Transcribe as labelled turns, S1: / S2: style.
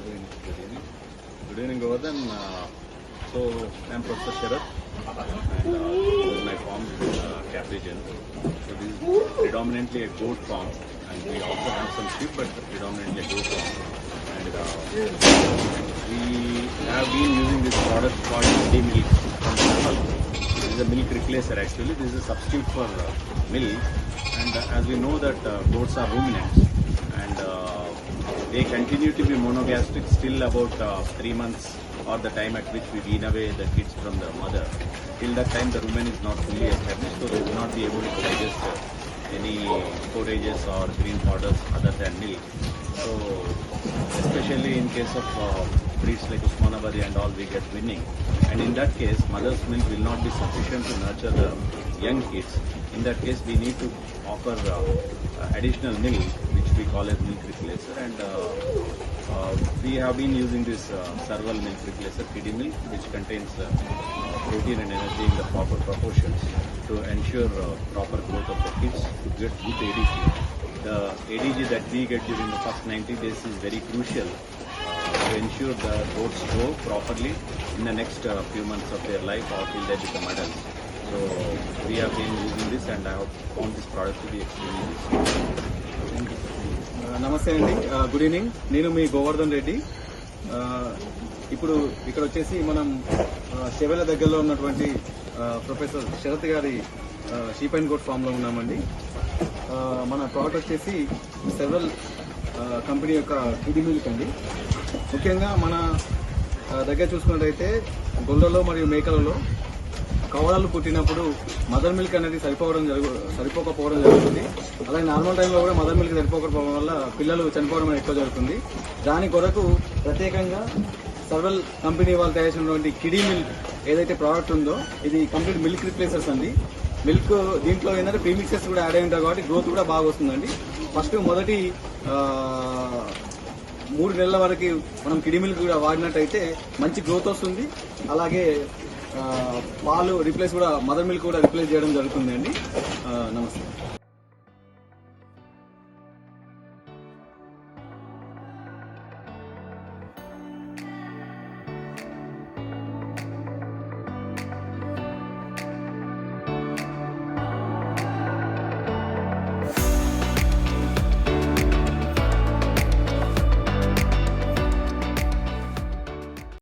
S1: Good evening, Govardhan. So, I'm Professor Sharath, and this is my farm in Caprigen. So, this is predominantly a goat farm, and we also have some sheep, but predominantly a goat farm. And we have been using this product called Day Milk from Serval. This is a milk replacer actually. This is a substitute for milk. And as we know that goats are ruminants, and they continue to be monogastric still about 3 months or the time at which we wean away the kids from the mother. Till that time the rumen is not fully established, so they will not be able to digest any forages or green powders other than milk. So especially in case of breeds like Usmanabadi and all, we get winning, and in that case mother's milk will not be sufficient to nurture the young kids. In that case we need to offer additional milk, which we call as milk replacer, and we have been using this Serval milk replacer, Kiddie milk, which contains protein and energy in the proper proportions to ensure proper growth of the kids to get good ADG. The ADG that we get during the first 90 days is very crucial to ensure the goats grow properly in the next few months of their life or till they become adults. So we have been using this, and I have found this product to be extremely useful.
S2: నమస్తే అండి, good evening. నేను మీ గోవర్ధన్ రెడ్డి. ఇప్పుడు ఇక్కడ వచ్చేసి మనం చెవెల దగ్గరలో ఉన్నటువంటి professor Sarath గారి షీప్ అండ్ గోట్ ఫామ్ లో ఉన్నామండి. మన ప్రోడక్ట్ వచ్చేసి సెవెరల్ కంపెనీ యొక్క కిడీ మిల్క్ అండి. ముఖ్యంగా మన దగ్గర చూసుకున్నట్టయితే గొర్రెలలో మరియు మేకలలో కవరాలు పుట్టినప్పుడు మదర్ మిల్క్ అనేది సరిపోకపోవడం జరుగుతుంది. అలాగే నార్మల్ టైంలో కూడా మదర్ మిల్క్ సరిపోకపోవడం వల్ల పిల్లలు చనిపోవడం ఎక్కువ జరుగుతుంది. దాని కొరకు ప్రత్యేకంగా సెవెరల్ కంపెనీ వాళ్ళు తయారు చేసినటువంటి కిడీ మిల్క్ ఏదైతే ప్రోడక్ట్ ఉందో, ఇది కంప్లీట్ మిల్క్ రిప్లేసర్స్ అండి. మిల్క్ దీంట్లో ఏంటంటే ప్రీమిక్సెస్ కూడా యాడ్ అయి ఉంటాయి కాబట్టి గ్రోత్ కూడా బాగా వస్తుందండి. ఫస్ట్ మొదటి 3 నెలల వరకు మనం కిడీ మిల్క్ కూడా వాడినట్టయితే మంచి గ్రోత్ వస్తుంది. అలాగే పాలు రిప్లేస్ కూడా మదర్ మిల్క్ కూడా రిప్లేస్ చేయడం జరుగుతుంది అండి. నమస్తే.